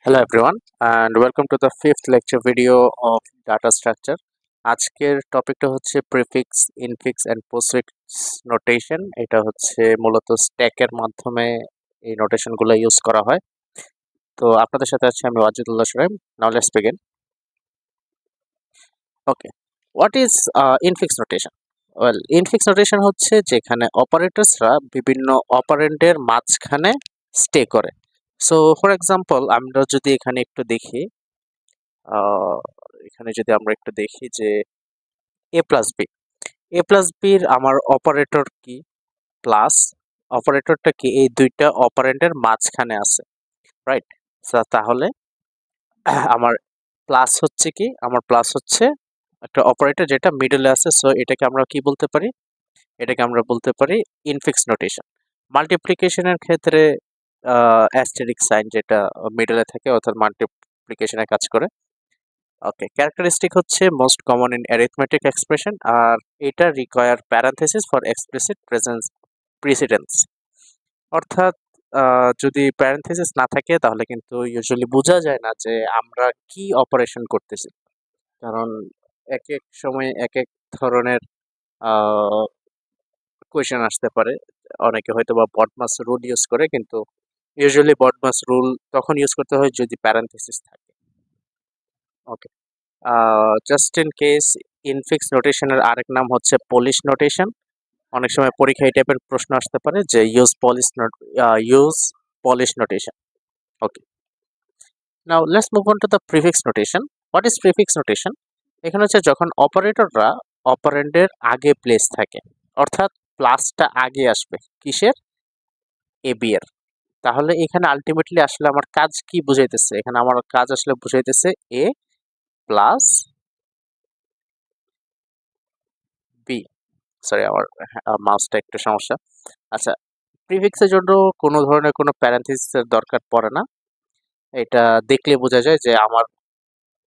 Hello everyone and welcome to the fifth lecture video of data structure. আজকের টপিকটা হচ্ছে prefix, infix and postfix notation. এটা হচ্ছে মূলত স্ট্যাকের মাধ্যমে এই নোটেশনগুলো ইউজ করা হয়। তো আপনাদের সাথে আছি আমি Wajidullah Sharif. Now let's begin. Okay, what is infix notation? Well, infix notation হচ্ছে যেখানে অপারেটরসরা বিভিন্ন অপারেন্ডের মাঝখানে স্টে করে। সো ফর এক্সাম্পল আমরা যদি এখানে একটু দেখি, আহ, এখানে যদি আমরা একটু দেখি যে এ প্লাস বি, এ প্লাস বির আমার অপারেটর কি, প্লাস অপারেটরটা কি, এই দুইটা অপারেন্ডের মাঝখানে আছে, রাইট? তাহলে আমার প্লাস হচ্ছে কি, আমার প্লাস হচ্ছে একটা অপারেটর যেটা মিডলে আছে। সো এটাকে আমরা কি বলতে পারি? এটাকে আমরা বলতে পারি ইনফিক্স নোটেশন। মাল্টিপ্লিকেশনের ক্ষেত্রে অ্যাস্টেরিক সাইন যেটা মিডলে থাকে, অর্থাৎ মাল্টিপ্লিকেশনে কাজ করে। ওকে, ক্যারেক্টারিস্টিক হচ্ছে most common in arithmetic expression, আর এটা require parenthesis for explicit precedence. অর্থাৎ যদি প্যারেন্থেসিস না থাকে তাহলে কিন্তু ইউজুয়ালি বোঝা যায় না যে আমরা কি অপারেশন করতেছি। কারণ এক এক সময় এক এক ধরনের কোয়েশ্চেন আসতে পারে। অনেকে হয়তো বা বডমাস রুল ইউজ করে, কিন্তু ইউজুয়ালি বডমাস রুল তখন ইউজ করতে হয় যদি প্যারেন্থেসিস থাকে। ওকে, জাস্ট ইন কেস, ইনফিক্স নোটেশনের আরেক নাম হচ্ছে পলিশ নোটেশন। অনেক সময় পরীক্ষায় এই টাইপের প্রশ্ন আসতে পারে যে use polish notation. Okay, now let's move on to the prefix notation. What is prefix notation? এখানে হচ্ছে যখন অপারেটররা অপারেন্ডের আগে প্লেস থাকে, অর্থাৎ প্লাসটা আগে আসবে কিসের, এ বি এর। তাহলে এখানে আলটিমেটলি আসলে আমার কাজ কি বুঝাইতেছে? এখানে আমার কাজ আসলে বুঝাইতেছে এ প্লাস বি। সরি, আমার মাউসটা একটু সমস্যা। আচ্ছা, প্রিফিক্সের জন্য কোনো ধরনের কোনো প্যারেনথেসিসের দরকার পড়ে না। এটা দেখলে বোঝা যায় যে আমার,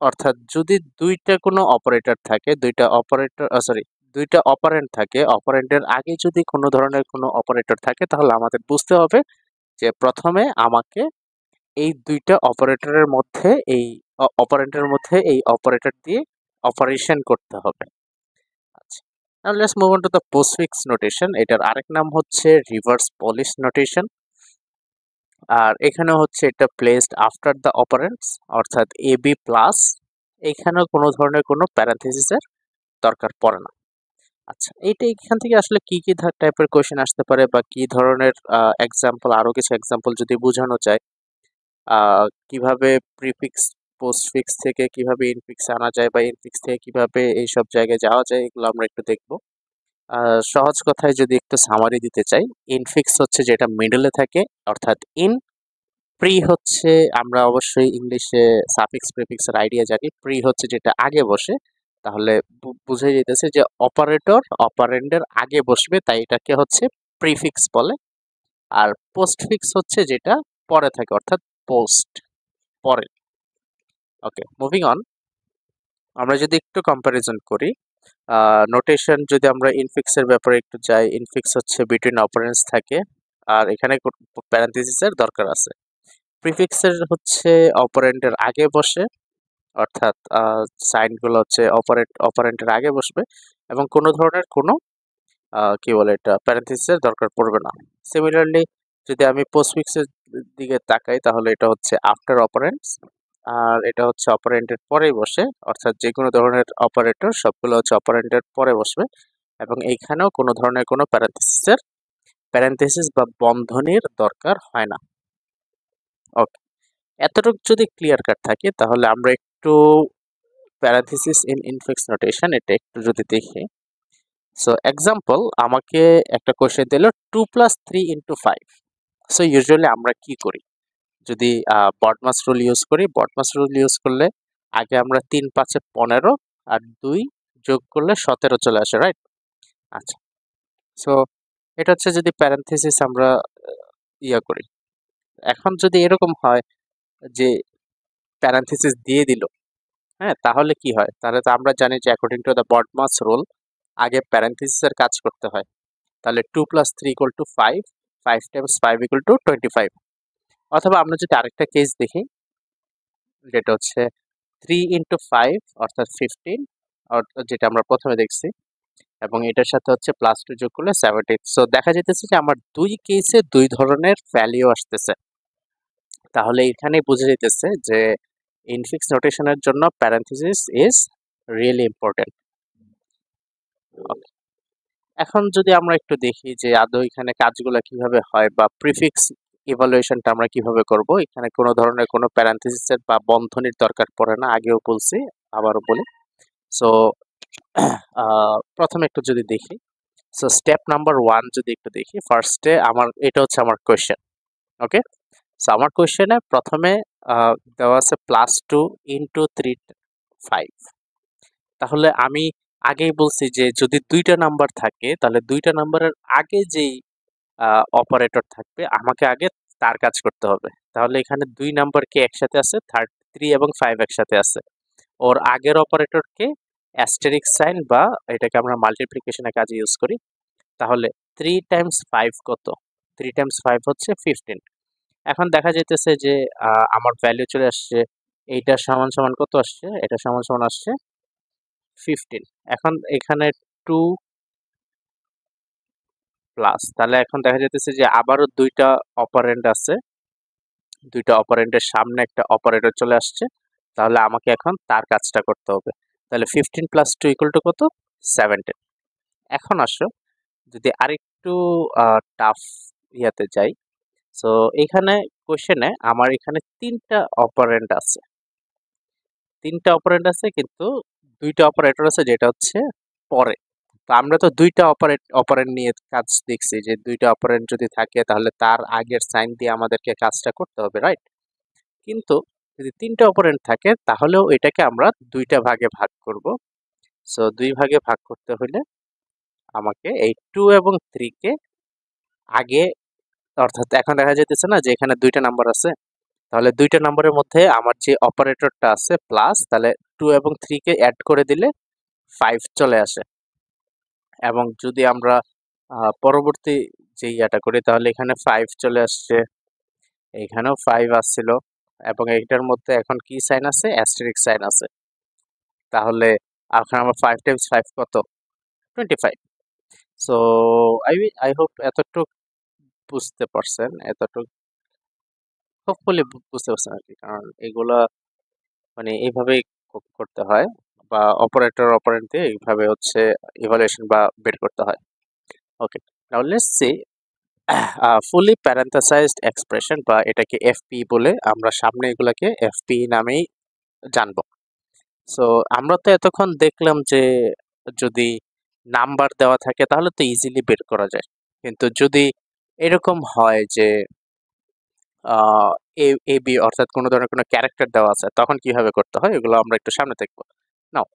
অর্থাৎ যদি দুইটা কোনো অপারেটর থাকে, দুইটা অপারেন্ড থাকে, অপারেন্ডের আগে যদি কোনো ধরনের কোনো অপারেটর থাকে, তাহলে আমাদের বুঝতে হবে যে প্রথমে আমাকে এই দুইটা অপারেটরের মধ্যে এই অপারেটর দিয়ে অপারেশন করতে হবে। আচ্ছা, now let's move on to the postfix notation. এটার আরেক নাম হচ্ছে রিভার্স পলিশ নোটেশন। আর এখানে হচ্ছে এটা প্লেসড আফটার দ্য অপারেন্ডস, অর্থাৎ এ বি প্লাস। এখানেও কোনো ধরনের কোনো প্যারান্থেসিসের দরকার পড়ে না। আচ্ছা, এইটা এখান থেকে আসলে কি কি টাইপের কোয়েশ্চেন আসতে পারে বা কি ধরনের এক্সাম্পল, আরো কিছু এক্সাম্পল যদি বোঝানো যায়, কিভাবে প্রিফিক্স পোস্টফিক্স থেকে কিভাবে ইনফিক্স আনা যায় বা ইনফিক্স থেকে কিভাবে এইসব জায়গায় যাওয়া যায়, এগুলো আমরা একটু দেখবো। সহজ কথায় যদি একটু সামারি দিতে চাই, ইনফিক্স হচ্ছে যেটা মিডলে থাকে, অর্থাৎ ইন। প্রি হচ্ছে, আমরা অবশ্যই ইংলিশে সাফিক্স প্রিফিক্সের আইডিয়া জানি। প্রি হচ্ছে যেটা আগে বসে, তাহলে বুঝে যেতেছে যে অপারেটর অপারেন্ডের আগে বসবে, তাই এটাকে হচ্ছে প্রিফিক্স বলে। আর পোস্টফিক্স হচ্ছে যেটা পরে থাকে, অর্থাৎ পোস্ট, পরে। ওকে, মুভিং অন। আমরা যদি একটু কম্প্যারিজন করি, নোটেশন যদি আমরা ইনফিক্সের ব্যাপারে একটু যাই, ইনফিক্স হচ্ছে বিটুইন অপারেন্ডস থাকে, আর এখানে প্যারেন্থেসিসের দরকার আছে। প্রিফিক্সের হচ্ছে অপারেন্ডের আগে বসে, অর্থাৎ সাইনগুলো হচ্ছে অপারেন্টের আগে বসবে, এবং কোনো ধরনের কোনো কি বলে এটা, প্যারেন্থেসিসের দরকার পড়বে না। সিমিলারলি যদি আমি পোস্টফিক্সের দিকে তাকাই, তাহলে এটা হচ্ছে আফটার অপারেন্টস, আর এটা হচ্ছে অপারেন্টের পরেই বসে, অর্থাৎ যে কোনো ধরনের অপারেটর সবগুলো হচ্ছে অপারেন্টের পরে বসবে, এবং এইখানেও কোনো ধরনের কোনো প্যারেন্থেসিস বা বন্ধনীর দরকার হয় না। ওকে, এতটুকু যদি ক্লিয়ার কাট থাকে, তাহলে আমরা একটু প্যারাথিসিস ইন ইনফিক্স নোটেশন এটা একটু যদি দেখি। সো এক্সাম্পল, আমাকে একটা কোশ্চেন দিল 2+3 × 5। সো ইউজুয়ালি আমরা কি করি, যদি বডমাস রুল ইউজ করি, বডমাস রুল ইউজ করলে আগে আমরা 3×5 = 15, আর 2 যোগ করলে 17 চলে আসে, রাইট? আচ্ছা, সো এটা হচ্ছে যদি প্যারেন্থেসিস আমরা ইয়া করি। এখন যদি এরকম হয় যে প্যারেন্থেসিস দিয়ে দিল, হ্যাঁ, তাহলে কি হয়? তাহলে তো আমরা জানি যে according to the BODMAS rule আগে প্যারেন্থেসিসের কাজ করতে হয়। তাহলে 2+3 = 5, 5 × 5 = 25। অথবা আমরা যদি আরেকটা কেস দেখি, যেটা হচ্ছে 3 × 5 অর্থাৎ 15, যেটা আমরা প্রথমে দেখছি, এবং এটার সাথে হচ্ছে +2 যোগ করলে 17। সো দেখা যাইতেছে যে আমার দুই কেসে দুই ধরনের ভ্যালু আসতেছে। তাহলে এখানেই বোঝা যাইতেছে যে ইনফিক্স নোটেশনের জন্য প্যারেনথেসিস ইজ রিয়েলি ইম্পর্টেন্ট। এখন যদি আমরা একটু দেখি যে আদৌ এখানে কাজগুলো কিভাবে হয় বা প্রিফিক্স ইভালুয়েশনটা আমরা কিভাবে করব, এখানে কোনো ধরনের কোনো প্যারেনথেসিসের বা বন্ধনীর দরকার পড়ে না, আগেও বলছি আবারও বলি। সো প্রথমে একটু যদি দেখি, সো স্টেপ নাম্বার 1 যদি একটু দেখি, ফার্স্টে আমার এটা হচ্ছে আমার কোয়েশ্চেন। ওকে, সো আমার কোয়েশ্চেনে প্রথমে দেওয়া আছে +2 × 3 5। তাহলে আমি আগেই বলছি যে যদি দুইটা নাম্বার থাকে তাহলে দুইটা নাম্বারের আগে যেই অপারেটর থাকবে আমাকে আগে তার কাজ করতে হবে। তাহলে এখানে দুই নাম্বার কি একসাথে আছে, 3 এবং 5 একসাথে আছে। ওর আগের অপারেটরকে অ্যাস্টেরিস্ক সাইন বা এটাকে আমরা মাল্টিপ্লিকেশনের কাজে ইউজ করি। তাহলে 3 × 5 কত? 3 × 5 হচ্ছে 15। এখন দেখা যাইতেছে যে আমার ভ্যালু চলে আসছে, এইটা সমান সমান কত আসছে, এটা সমান সমান আসছে 15। এখন এখানে 2 প্লাস, তাহলে এখন দেখা যাইতেছে যে আবারও দুইটা অপারেন্ড আছে, দুইটা অপারেন্ডের সামনে একটা অপারেটর চলে আসছে। তাহলে আমাকে এখন তার কাজটা করতে হবে। তাহলে 15 + 2 = কত? 17। এখন আসো যদি আরেকটু টাফ ইয়াতে যাই, সো এখানে কোশ্চেনে আমার এখানে তিনটা অপারেন্ড আছে কিন্তু দুইটা অপারেটর আছে, যেটা হচ্ছে পরে। তো আমরা তো দুইটা অপারেন্ড নিয়ে কাজ দেখছি যে দুইটা অপারেন্ড যদি থাকে তাহলে তার আগের সাইন দিয়ে আমাদেরকে কাজটা করতে হবে, রাইট? কিন্তু যদি তিনটা অপারেন্ড থাকে তাহলেও এটাকে আমরা দুইটা ভাগে ভাগ করব। সো দুই ভাগে ভাগ করতে হলে আমাকে এই 2 এবং 3 কে আগে, অর্থাৎ এখন দেখা যাইতেছে না যে এখানে দুইটা নাম্বার আছে, তাহলে দুইটা নাম্বারের মধ্যে আমার যে অপারেটরটা আছে প্লাস, তাহলে 2 এবং 3 কে অ্যাড করে দিলে 5 চলে আসে। এবং যদি আমরা পরবর্তী যে ইয়াটা করি তাহলে এখানে 5 চলে আসছে, এখানেও 5 আসছিল, এবং এইটার মধ্যে এখন কি সাইন আছে? অ্যাস্টেরিস্ক সাইন আছে। তাহলে এখন আমার 5 × 5 কত? 25। সো আই আই হোপ এতটুক বুঝতে পারছেন, এতটুক হোপফুলি বুঝতে পারছেন আর কি, কারণ এগুলা মানে এইভাবেই করতে হয়, বা অপারেটর অপারেন্ট দিয়ে এইভাবে হচ্ছে ইভালুয়েশন বা বের করতে হয়। Okay, now let's see fully parenthesized expression, বা এটাকে এফপি বলে, আমরা সামনে এগুলাকে এফপি নামেই জানবো। সো আমরা তো এতক্ষণ দেখলাম যে যদি নাম্বার দেওয়া থাকে তাহলে তো ইজিলি বের করা যায়, কিন্তু যদি এরকম হয় যে এ বি অর্থাৎ কোনো ধরনের কোনো ক্যারেক্টার দেওয়া আছে তখন কিভাবে করতে হয় এগুলো আমরা একটু সামনে দেখবো। নাও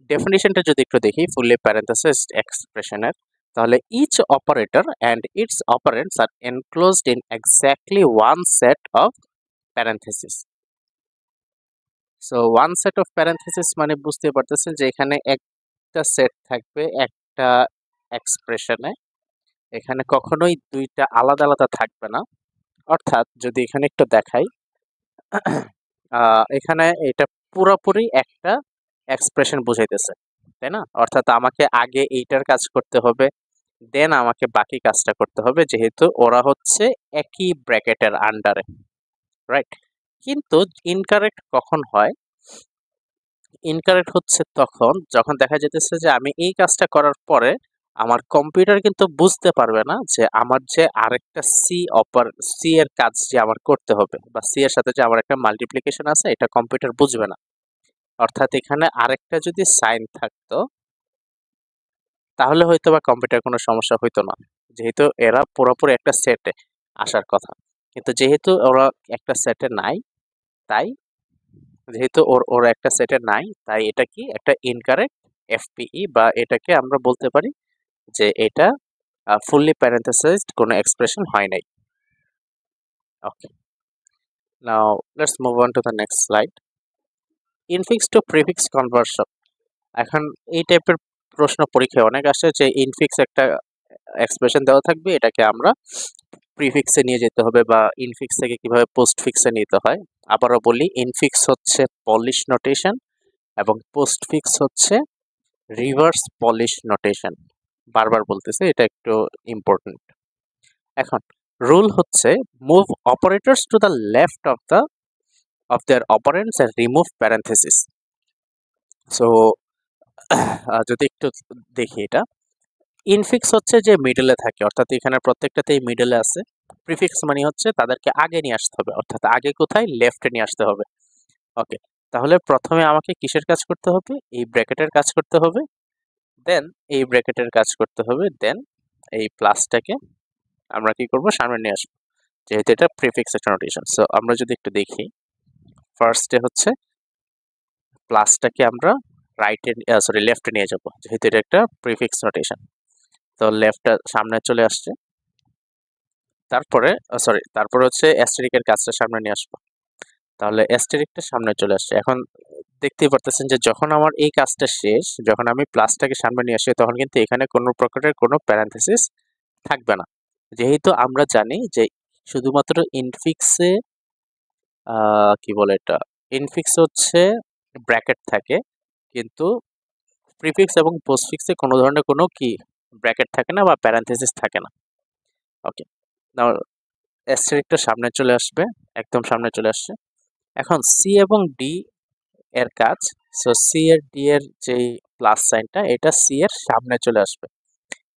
ডেফিনিশনটা যদি একটু দেখি ফুললি প্যারেন্থেসিস এক্সপ্রেশনের, তাহলে each operator and its operands are enclosed in exactly one set of parenthesis. So one set of parenthesis মানে বুঝতে পারতেছেন যে এখানে একটা সেট থাকবে একটা এক্সপ্রেশনে, এখানে কখনোই দুইটা আলাদা আলাদা থাকবে না। অর্থাৎ যদি এখানে একটু দেখাই, এখানে এটা পুরোপুরি একটা এক্সপ্রেশন বুঝাইতেছে, তাই না? অর্থাৎ আমাকে আগে এইটার কাজ করতে হবে, দেন আমাকে বাকি কাজটা করতে হবে, যেহেতু ওরা হচ্ছে একই ব্র্যাকেটের আন্ডারে, রাইট? কিন্তু ইনকারেক্ট কখন হয়? ইনকারেক্ট হচ্ছে তখন যখন দেখা যেতেছে যে আমি এই কাজটা করার পরে আমার কম্পিউটার কিন্তু বুঝতে পারবে না যে আমার যে আরেকটা সি এর কাজ যে আমার করতে হবে, বা সি এর সাথে যে আমার একটা মাল্টিপ্লিকেশন আছে, এটা কম্পিউটার বুঝবে না। অর্থাৎ এখানে আরেকটা যদি সাইন থাকতো তাহলে হয়তো বা কম্পিউটার কোনো সমস্যা হইতো না, যেহেতু এরা পুরোপুরি একটা সেটে আসার কথা। কিন্তু যেহেতু ওরা একটা সেটে নাই, তাই যেহেতু ওর একটা সেটে নাই, তাই এটা কি একটা ইনকারেক্ট এফপিই, বা এটাকে আমরা বলতে পারি যে এটা ফুললি প্যারেন্থেসাইজড কোনো এক্সপ্রেশন হয় নাই। Okay, now let's move on to the next slide. Infix to prefix conversion. এখন এই টাইপের প্রশ্ন পরীক্ষায় অনেক আসে যে ইনফিক্স একটা এক্সপ্রেশন দেওয়া থাকবে, এটাকে আমরা প্রিফিক্সে নিয়ে যেতে হবে বা ইনফিক্স থেকে কিভাবে পোস্টফিক্সে নিতে হয়। আবারও বলি, ইনফিক্স হচ্ছে পলিশ নোটেশন এবং পোস্টফিক্স হচ্ছে রিভার্স পলিশ নোটেশন। বারবার বলতেছে, এটা একটু ইম্পর্টেন্ট। এখন রুল হচ্ছে move operators to the left of their operands and remove parenthesis. So যদি একটু দেখি, এটা ইনফিক্স হচ্ছে যে মিডলে থাকে, অর্থাৎ এখানে প্রত্যেকটাতেই মিডলে আছে। প্রিফিক্স মানে হচ্ছে তাদেরকে আগে নিয়ে আসতে হবে, অর্থাৎ আগে কোথায়, লেফটে নিয়ে আসতে হবে। ওকে, তাহলে প্রথমে আমাকে কিসের কাজ করতে হবে, এই ব্র্যাকেটের কাজ করতে হবে, দেন এই ব্র্যাকেটের কাজ করতে হবে, দেন এই প্লাসটাকে আমরা কি করব, সামনে নিয়ে আসবো, যেহেতু এটা প্রিফিক্স একটা নোটেশন। সো আমরা যদি একটু দেখি, ফার্স্টে হচ্ছে প্লাসটাকে আমরা রাইটে সরি লেফটে নিয়ে যাব, যেহেতু এটা একটা প্রিফিক্স নোটেশন। তো লেফটটা সামনে চলে আসছে, তারপরে হচ্ছে অ্যাস্টেরিকের কাজটা সামনে নিয়ে আসবো, তাহলে অ্যাস্টেরিকটা সামনে চলে আসছে। এখন দেখতেই পারতেছেন যে যখন আমার এই কাজটা শেষ, যখন আমি প্লাসটাকে সামনে নিয়ে আসি, তখন কিন্তু এখানে কোনো প্রকারের কোনো প্যারেনথেসিস থাকবে না, যেহেতু আমরা জানি যে শুধুমাত্র ইনফিক্সে কি বলে এটা, ইনফিক্স হচ্ছে ব্র্যাকেট থাকে, কিন্তু প্রিফিক্স এবং পোস্টফিক্সে কোনো ধরনের কোনো কি ব্র্যাকেট থাকে না বা প্যারেনথেসিস থাকে না। ওকে, নাও অ্যাস্টেরিকটা সামনে চলে আসবে, একদম সামনে চলে আসছে। এখন সি এবং ডি এর কাজ, সো সি এর ডি এর যেই প্লাস সাইনটা, এটা সি এর সামনে চলে আসবে,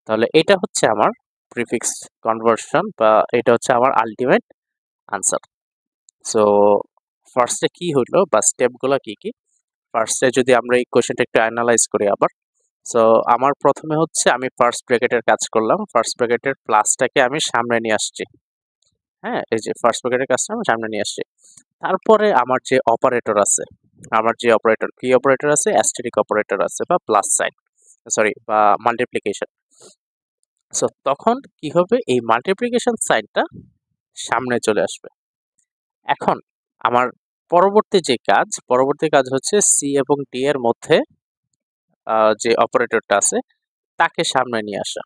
তাহলে এটা হচ্ছে আমার প্রিফিক্স কনভার্সন বা এটা হচ্ছে আমার আলটিমেট আনসার। সো ফার্স্টে কি হলো বা স্টেপগুলো কি কি, ফার্স্টে যদি আমরা এই কোশ্চেনটা একটু অ্যানালাইজ করি আবার। সো আমার প্রথমে হচ্ছে আমি ফার্স্ট ব্র্যাকেটের কাজ করলাম, ফার্স্ট ব্র্যাকেটের প্লাসটাকে আমি সামনে নিয়ে আসছি। হ্যাঁ, এই যে ফার্স্ট ব্র্যাকেটের কাজটা আমি সামনে নিয়ে আসছি। তারপরে আমার যে অপারেটর আছে, আমার যে অপারেটর, কি অপারেটর আছে, অ্যাস্টেরিক অপারেটর আছে বা প্লাস সাইন, সরি বা মাল্টিপ্লিকেশন। সো তখন কি হবে, এই মাল্টিপ্লিকেশন সাইনটা সামনে চলে আসবে। এখন আমার পরবর্তী কাজ হচ্ছে সি এবং ডি এর মধ্যে যে অপারেটরটা আছে তাকে সামনে নিয়ে আসা,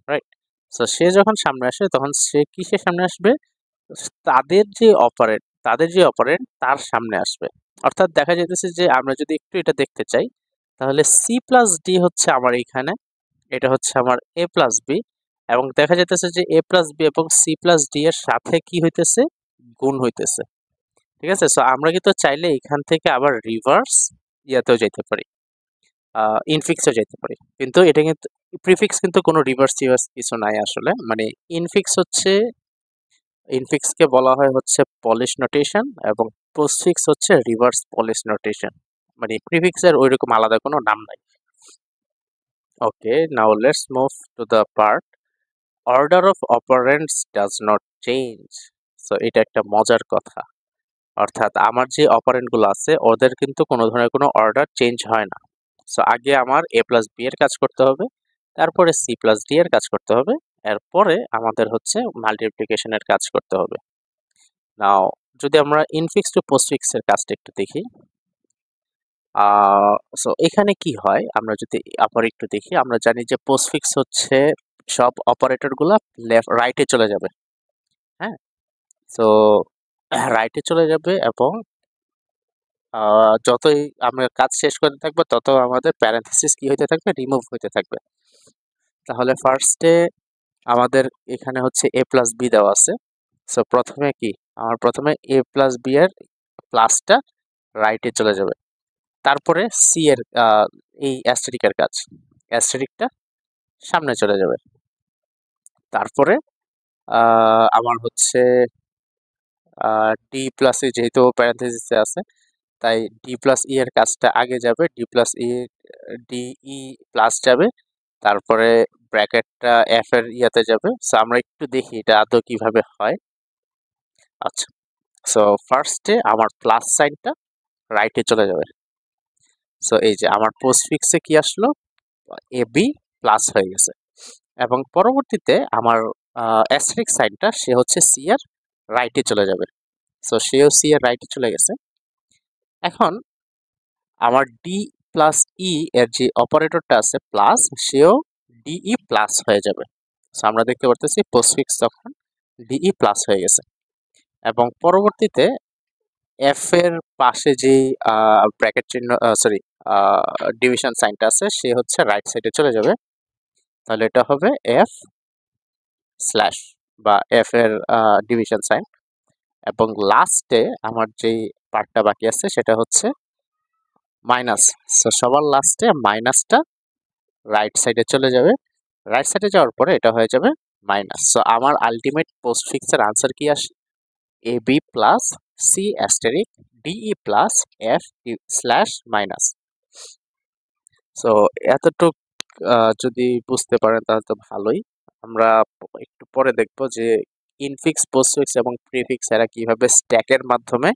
রাইট? সো সে যখন সামনে আসে, তখন সে কিসের সামনে আসবে, তাদের যে অপারেন্ট তার সামনে আসবে। অর্থাৎ দেখা যাইতেছে যে আমরা যদি একটু এটা দেখতে চাই, তাহলে সি প্লাস ডি হচ্ছে আমার এইখানে, এটা হচ্ছে আমার এ প্লাস বি, এবং দেখা যাইতেছে যে এ প্লাস বি এবং সি প্লাস ডি এর সাথে কি হইতেছে, গুণ হইতেছে। ঠিক আছে, সো আমরা কিন্তু চাইলে এখান থেকে আবার রিভার্স ইয়াতেও যেতে পারি, ইনফিক্সও যেতে পারি, কিন্তু এটা কিন্তু প্রিফিক্স কিন্তু কোনো রিভার্স টিভার্স কিছু নাই আসলে। মানে ইনফিক্স হচ্ছে, ইনফিক্সকে বলা হয় হচ্ছে পলিশ নোটেশন এবং পোস্টফিক্স হচ্ছে রিভার্স পলিশ নোটেশন। মানে প্রিফিক্সের ওইরকম আলাদা কোনো নাম নাই। Okay, now let's move to the part order of operands does not change. So এটা একটা মজার কথা, অর্থাৎ আমার যে অপারেন্টগুলো আছে ওদের কিন্তু কোনো ধরনের কোনো অর্ডার চেঞ্জ হয় না। সো আগে আমার এ প্লাস বি এর কাজ করতে হবে, তারপরে সি প্লাস ডি এর কাজ করতে হবে, এরপরে আমাদের হচ্ছে মাল্টিপ্লিকেশনের কাজ করতে হবে। নাও যদি আমরা ইনফিক্স টু পোস্টফিক্স এর কাজটা একটু দেখি, সো এখানে কি হয়, আমরা যদি আবার একটু দেখি, আমরা জানি যে পোস্টফিক্স হচ্ছে সব অপারেটর গুলা রাইটে চলে যাবে। হ্যাঁ, সো রাইটে চলে যাবে এবং যতই আমরা কাজ শেষ করতে থাকবো, তত আমাদের প্যারেনথেসিস কি হইতে থাকবে, রিমুভ হইতে থাকবে। তাহলে ফার্স্টে আমাদের এখানে হচ্ছে এ প্লাস বি দেওয়া আছে। সো প্রথমে কি, আমার প্রথমে এ প্লাস বি এর প্লাসটা রাইটে চলে যাবে, তারপরে সি এর এই অ্যাস্টেরিকের কাজ, অ্যাস্টেরিকটা সামনে চলে যাবে, তারপরে আমার হচ্ছে ডি প্লাস ই, যেহেতু প্যারেনথেসিসে আছে তাই ডি প্লাস ই এর কাজটা আগে যাবে, ডি ই প্লাস যাবে, তারপরে ব্র্যাকেটটা এফ এর ইয়াতে যাবে। সো আমরা একটু দেখি এটা আদৌ কিভাবে হয়। আচ্ছা, সো ফার্স্টে আমার প্লাস সাইনটা রাইটে চলে যাবে। সো এই যে আমার পোস্টফিক্সে কি আসলো, এ বি প্লাস হয়ে গেছে, এবং পরবর্তীতে আমার অ্যাস্টেরিক সাইনটা সে হচ্ছে সি এর রাইটে চলে যাবে। সো সেও সি এর রাইটে চলে গেছে। এখন আমার ডি প্লাস ই এর যে অপারেটরটা আছে প্লাস, সেও ডিই প্লাস হয়ে যাবে। সো আমরা দেখতে পারতেছি পোস্টফিক্স তখন ডিই প্লাস হয়ে গেছে। এবং পরবর্তীতে এফ এর পাশে যে ব্র্যাকেট চিহ্ন, সরি, ডিভিশন সাইনটা আছে, সে হচ্ছে রাইট সাইডে চলে যাবে। তাহলে এটা হবে এফ স্ল্যাশ বা এফ এর ডিভিশন সাইন। এবং লাস্টে আমার যেই পার্টটা বাকি আছে সেটা হচ্ছে মাইনাস। সো সবার লাস্টে মাইনাসটা রাইট সাইডে চলে যাবে। রাইট সাইডে যাওয়ার পরে এটা হয়ে যাবে মাইনাস। সো আমার আলটিমেট পোস্টফিক্সের আনসার কি আসে? A B plus C asterisk D E plus F slash minus. So এতটুক যদি বুঝতে পারেন তাহলে তো ভালোই। আমরা একটু পরে দেখব যে ইনফিক্স, পোস্টফিক্স এবং প্রিফিক্স এরা কিভাবে স্ট্যাকের মাধ্যমে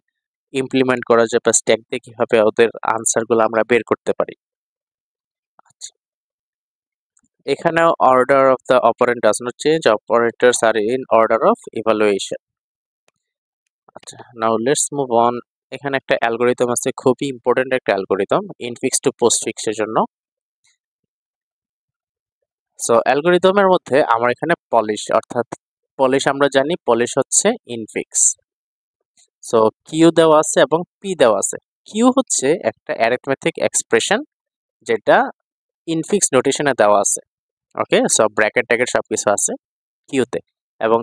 ইমপ্লিমেন্ট করা যায় বা স্ট্যাক দিয়ে কিভাবে ওদের আনসারগুলো আমরা বের করতে পারি। আচ্ছা, এখানেও order of the operand does not change, operators are in order of evaluation. আচ্ছা, নাও লেটস মুভ অন। এখানে একটা অ্যালগোরিদম আছে, খুবই ইম্পর্টেন্ট একটা অ্যালগোরিদম ইনফিক্স টু পোস্টফিক্সের জন্য। সো অ্যালগোরিদমের মধ্যে আমার এখানে পলিশ, অর্থাৎ পলিশ আমরা জানি পলিশ হচ্ছে ইনফিক্স। সো কিউ দেওয়া আছে এবং পি দেওয়া আছে। কিউ হচ্ছে একটা অ্যারিথমেটিক এক্সপ্রেশন যেটা ইনফিক্স নোটেশনে দেওয়া আছে। ওকে, সো ব্র্যাকেট ট্যাকেট সবকিছু আছে কিউতে। এবং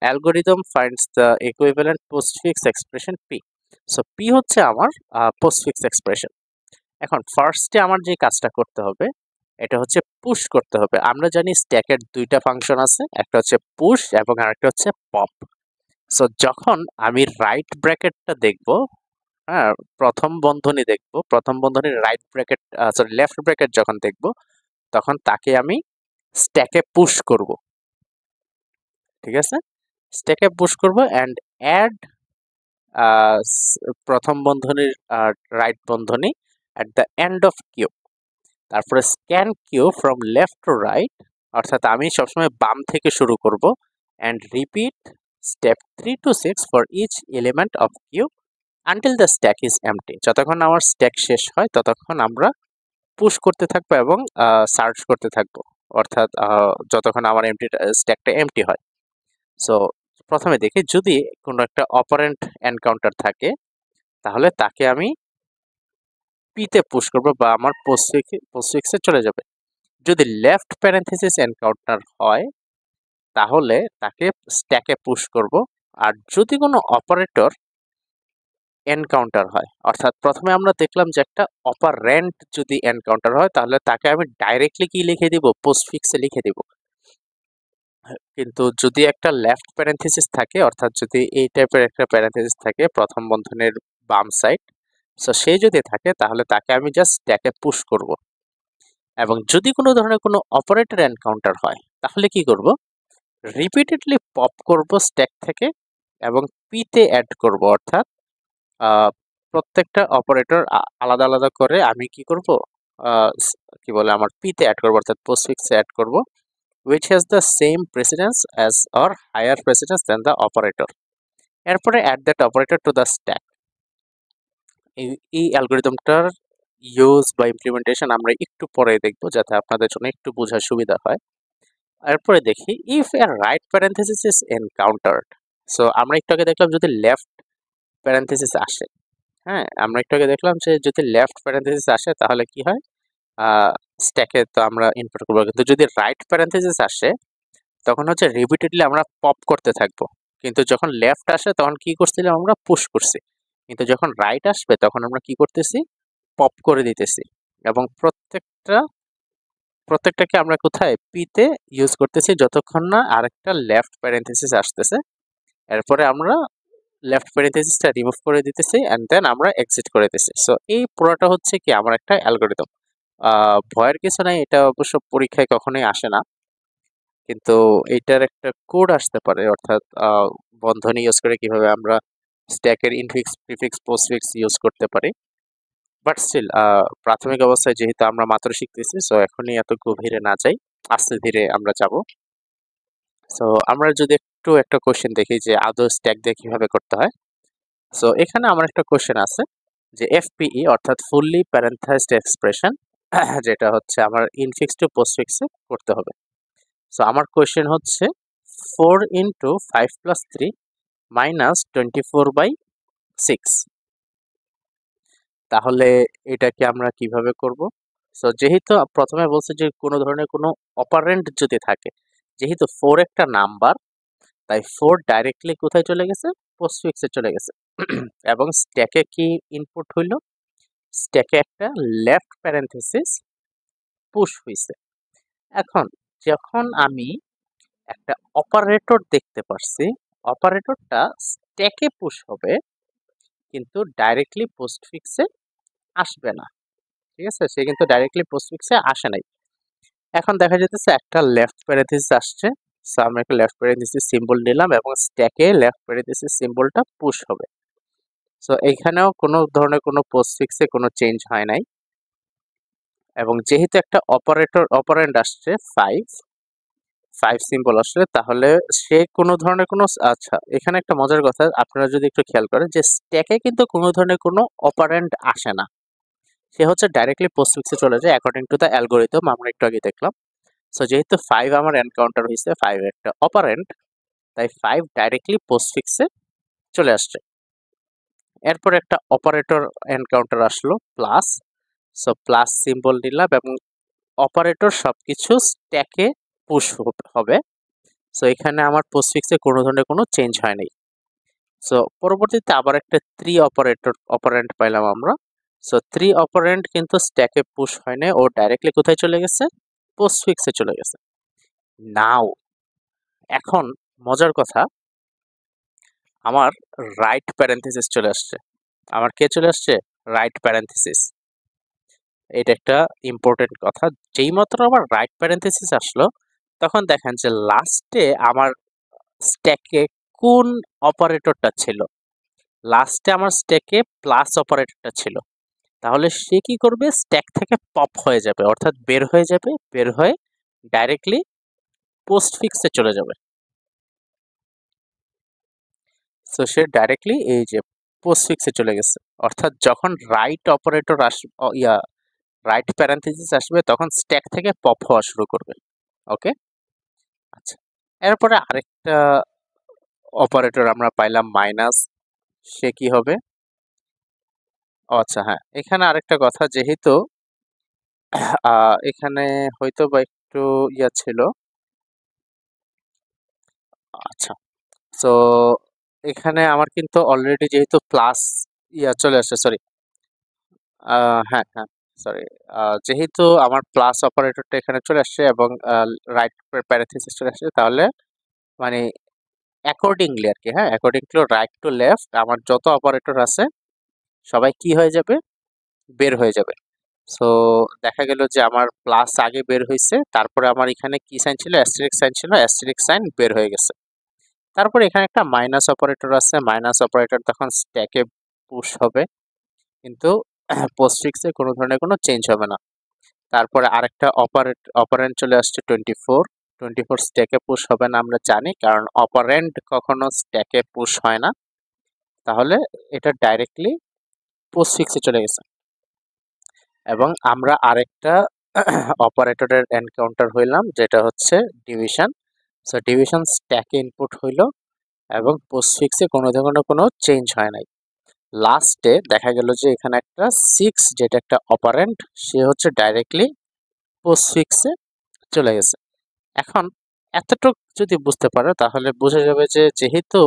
algorithm finds the equivalent postfix expression P. So P হচ্ছে আমার পোস্টফিক্স এক্সপ্রেশন। এখন ফার্স্টে আমার যে কাজটা করতে হবে এটা হচ্ছে পুশ করতে হবে। আমরা জানি স্ট্যাকের দুইটা ফাংশন আছে, একটা হচ্ছে পুশ এবং আরেকটা হচ্ছে পপ। সো যখন আমি রাইট ব্র্যাকেটটা দেখব, হ্যাঁ, প্রথম বন্ধনী দেখব, প্রথম বন্ধনীর right bracket, sorry, left bracket যখন দেখব, তখন তাকে আমি স্ট্যাকে পুশ করব। ঠিক আছে, স্ট্যাকে পুশ করব অ্যান্ড অ্যাড প্রথম বন্ধনীর রাইট বন্ধনী at the end of Q. তারপরে scan Q from left to right, অর্থাৎ আমি সবসময় বাম থেকে শুরু করব, and repeat step 3 to 6 for each element of Q until the stack is empty. যতক্ষণ আমার স্ট্যাক শেষ হয় ততক্ষণ আমরা পুশ করতে থাকবো এবং সার্চ করতে থাকবো, অর্থাৎ যতক্ষণ আমার স্ট্যাকটা এমটি হয়। সো প্রথমে দেখি যদি কোনো একটা অপারেন্ট এনকাউন্টার থাকে তাহলে তাকে আমি পিতে পুশ করবো বা আমার পোস্টফিক্সে চলে যাবে। যদি লেফট প্যারেন্থেসিস এনকাউন্টার হয় তাহলে তাকে স্ট্যাকে পুশ করব। আর যদি কোনো অপারেটর এনকাউন্টার হয়, অর্থাৎ প্রথমে আমরা দেখলাম যে একটা অপারেন্ট যদি এনকাউন্টার হয় তাহলে তাকে আমি ডাইরেক্টলি কি লিখে দিব? পোস্টফিক্সে লিখে দিব। কিন্তু যদি একটা লেফট প্যারেন্থেসিস থাকে, অর্থাৎ যদি এই টাইপের একটা প্যারেন্থেসিস থাকে প্রথম বন্ধনীর বাম সাইড, সো সে যদি থাকে তাহলে তাকে আমি জাস্ট স্ট্যাকে পুশ করব। এবং যদি কোনো ধরনের কোনো অপারেটর এনকাউন্টার হয় তাহলে কি করব? রিপিটেডলি পপ করব স্ট্যাক থেকে এবং পিতে অ্যাড করব, অর্থাৎ প্রত্যেকটা অপারেটর আলাদা আলাদা করে আমি কি করব? কি বলে, আমার পিতে অ্যাড করব, অর্থাৎ পোস্টফিক্সে অ্যাড করব, which has the same precedence as or higher precedence than the operator. এরপরে add that operator to the stack. এই অ্যালগরিদমটার ইউজ বা ইমপ্লিমেন্টেশন আমরা একটু পরে দেখব যাতে আপনাদের জন্য একটু বোঝার সুবিধা হয়। এরপরে দেখি if A right parenthesis is encountered. So আমরা একটু আগে দেখলাম যদি লেফট প্যারেন্থেসিস আসে, হ্যাঁ, আমরা একটু আগে দেখলাম যে যদি লেফট প্যারেন্থেসিস আসে তাহলে কি হয়? স্ট্যাকে তো আমরা ইনপুট করবো, কিন্তু যদি রাইট প্যারেন্থেসিস আসে তখন হচ্ছে রিপিটেডলি আমরা পপ করতে থাকবো। কিন্তু যখন লেফট আসে তখন কি করছিলাম? আমরা পুশ করছি। কিন্তু যখন রাইট আসবে তখন আমরা কি করতেছি? পপ করে দিতেছি। এবং প্রত্যেকটাকে আমরা কোথায়? পিতে ইউজ করতেছি যতক্ষণ না আরেকটা লেফট প্যারেন্থেসিস আসতেছে। এরপরে আমরা লেফট প্যারেন্থেসিসটা রিমুভ করে দিতেছি এন্ড দেন আমরা এক্সিট করে দিতেছি। সো এই পুরোটা হচ্ছে কি আমার একটা অ্যালগরিদম। ভয়ের কিছু নাই, এটা অবশ্য পরীক্ষায় কখনোই আসে না, কিন্তু এইটার একটা কোড আসতে পারে, অর্থাৎ বন্ধনী ইউজ করে কিভাবে আমরা স্ট্যাকের ইনফিক্স, প্রিফিক্স, পোস্টফিক্স ইউজ করতে পারি। বাট স্টিল প্রাথমিক অবস্থায় যেহেতু আমরা মাত্র শিখতেছি, সো এখনই এত গভীরে না যাই, আস্তে ধীরে আমরা যাব। সো আমরা যদি একটু একটা কোশ্চেন দেখি যে আদৌ স্ট্যাক দিয়ে কিভাবে করতে হয়। সো এখানে আমার একটা কোশ্চেন আছে যে এফপিই অর্থাৎ ফুললি প্যারেন্থাইজড এক্সপ্রেশন, যেটা হচ্ছে আমার ইনফিক্স টু পোস্টফিক্সে করতে হবে। সো আমার কোশ্চেন হচ্ছে 4 ইন্টু 5 প্লাস 3 মাইনাস 24/6। তাহলে এটাকে আমরা কিভাবে করব? সো যেহেতু প্রথমে বলছে যে কোনো ধরনের কোনো অপারেন্ট যদি থাকে, যেহেতু 4 একটা নাম্বার, তাই 4 ডাইরেক্টলি কোথায় চলে গেছে? পোস্টফিক্সে চলে গেছে। এবং স্ট্যাকে কি ইনপুট হইল? স্ট্যাকে একটা লেফট প্যারেনথেসিস পুশ হইছে। এখন যখন আমি একটা অপারেটর দেখতে পারছি, অপারেটরটা স্ট্যাকে পুশ হবে কিন্তু ডাইরেক্টলি পোস্টফিক্সে আসবে না। ঠিক আছে, সে কিন্তু ডাইরেক্টলি পোস্টফিক্সে আসে নাই। এখন দেখা যেতেছে একটা লেফট প্যারেনথেসিস আসছে, সো আমরা একটা লেফট প্যারেনথেসিস সিম্বল নিলাম এবং স্ট্যাকে লেফট প্যারেনথেসিস সিম্বলটা পুশ হবে। সো এইখানেও কোনো ধরনের কোনো পোস্টফিক্সে কোনো চেঞ্জ হয় নাই। এবং যেহেতু একটা অপারেন্ড আসছে 5 সিম্বল আসলে, তাহলে সে কোনো ধরনের কোনো আচ্ছা, এখানে একটা মজার কথা আপনারা যদি একটু খেয়াল করেন যে স্ট্যাকে কিন্তু কোনো ধরনের কোনো অপারেন্ড আসে না, সে হচ্ছে ডাইরেক্টলি পোস্টফিক্সে চলে যায় অ্যাকর্ডিং টু দ্য অ্যালগোরিদম আমরা একটু আগে দেখলাম। সো যেহেতু 5 আমার এনকাউন্টার হয়েছে, 5 একটা অপারেন্ট, তাই 5 ডাইরেক্টলি পোস্টফিক্সে চলে আসছে। এরপর একটা অপারেটর এনকাউন্টার আসলো প্লাস, সো প্লাস সিম্বল নিলাম এবং অপারেটর সবকিছু স্ট্যাকে পুশ হবে। সো এখানে আমার পোস্টফিক্সে কোনো ধরনের কোনো চেঞ্জ হয় নাই। সো পরবর্তীতে আবার একটা 3 অপারেন্ট পাইলাম আমরা। সো 3 অপারেন্ট কিন্তু স্ট্যাকে পুশ হয় না, ও ডাইরেক্টলি কোথায় চলে গেছে? পোস্টফিক্সে চলে গেছে। নাও এখন মজার কথা, আমার রাইট প্যারেনথেসিস চলে আসছে। আমার কে চলে আসছে? Right parenthesis. এটা একটা ইম্পর্টেন্ট কথা। যেই মাত্র আমার রাইট প্যারেনথেসিস আসলো, তখন দেখেন যে লাস্টে আমার স্ট্যাকে কোন অপারেটরটা ছিল? লাস্টে আমার স্ট্যাকে প্লাস অপারেটরটা ছিল। তাহলে সে কি করবে? স্ট্যাক থেকে পপ হয়ে যাবে, অর্থাৎ বের হয়ে যাবে, বের হয়ে ডাইরেক্টলি পোস্টফিক্সে চলে যাবে। সো সে ডাইরেক্টলি এই যে পোস্টফিক্সে চলে গেছে, অর্থাৎ যখন রাইট অপারেটর রাইট প্যারেনথেসিস আসবে তখন স্ট্যাক থেকে পপ হওয়া শুরু করবে। ওকে, আচ্ছা। এরপরে আরেকটা অপারেটর আমরা পাইলাম মাইনাস, সে কি হবে? আচ্ছা হ্যাঁ, এখানে আরেকটা কথা, যেহেতু এখানে হয়তো বা একটু ছিল। আচ্ছা, সো এখানে আমার কিন্তু অলরেডি যেহেতু প্লাস চলে আসছে, সরি, হ্যাঁ হ্যাঁ, সরি, যেহেতু আমার প্লাস অপারেটরটা এখানে চলে আসছে এবং রাইট প্যারেনথেসিস চলে আসছে, তাহলে মানে অ্যাকর্ডিংলি আর কি, হ্যাঁ, according to right to left আমার যত অপারেটর আছে সবাই কি হয়ে যাবে? বের হয়ে যাবে। সো দেখা গেল যে আমার প্লাস আগে বের হয়েছে, তারপরে আমার এখানে কি সাইন ছিল? অ্যাস্টেরিস্ক সাইন ছিল, অ্যাস্টেরিস্ক সাইন বের হয়ে গেছে। তারপরে এখানে একটা মাইনাস অপারেটর আছে, মাইনাস অপারেটর তখন স্ট্যাকে পুশ হবে কিন্তু পোস্টফিক্সে কোনো ধরনের কোনো চেঞ্জ হবে না। তারপরে আরেকটা অপারেন্ট চলে আসছে 24 স্ট্যাকে পুশ হবে না আমরা জানি, কারণ অপারেন্ট কখনো স্ট্যাকে পুশ হয় না। তাহলে এটা ডাইরেক্টলি পোস্টফিক্সে চলে গেছে। এবং আমরা আরেকটা অপারেটরের এনকাউন্টার হইলাম, যেটা হচ্ছে ডিভিশন। সো ডিভিশন স্ট্যাকে ইনপুট হইল এবং পোস্টফিক্সে কোনো ধরনের কোনো চেঞ্জ হয় নাই। লাস্টে দেখা গেল যে এখানে একটা 6 যেটা একটা অপারেন্ট, সে হচ্ছে ডাইরেক্টলি পোস্টফিক্সে চলে গেছে। এখন এতটুক যদি বুঝতে পারো তাহলে বোঝা যাবে যে যেহেতু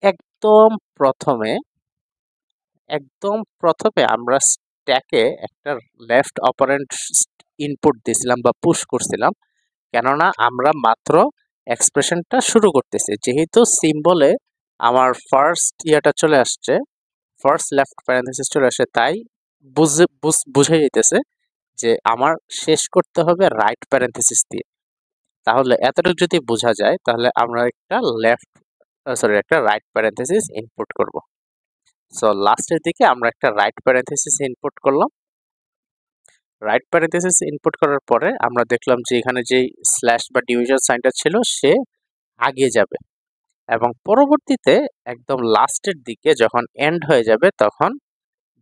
একদম প্রথমে আমরা স্ট্যাকে একটা লেফট অপারেন্ট ইনপুট দিছিলাম বা পুশ করছিলাম, কেননা আমরা মাত্র এক্সপ্রেশনটা শুরু করতেছি, যেহেতু সিম্বলে আমার ফার্স্ট চলে আসছে, ফার্স্ট লেফট প্যারেনথেসিস চলে আসে, তাই বুঝে যেতেছে যে আমার শেষ করতে হবে রাইট প্যারেনথেসিস দিয়ে। তাহলে এতটুকু যদি বোঝা যায় তাহলে আমরা একটা রাইট প্যারেনথেসিস ইনপুট করব। সো লাস্টের দিকে আমরা একটা রাইট প্যারেনথেসিস ইনপুট করলাম। রাইট প্যারেনথেসিস ইনপুট করার পরে আমরা দেখলাম যে এখানে যে স্ল্যাশ বা ডিভিশন সাইনটা ছিল সে আগিয়ে যাবে এবং পরবর্তীতে একদম লাস্টের দিকে যখন এন্ড হয়ে যাবে তখন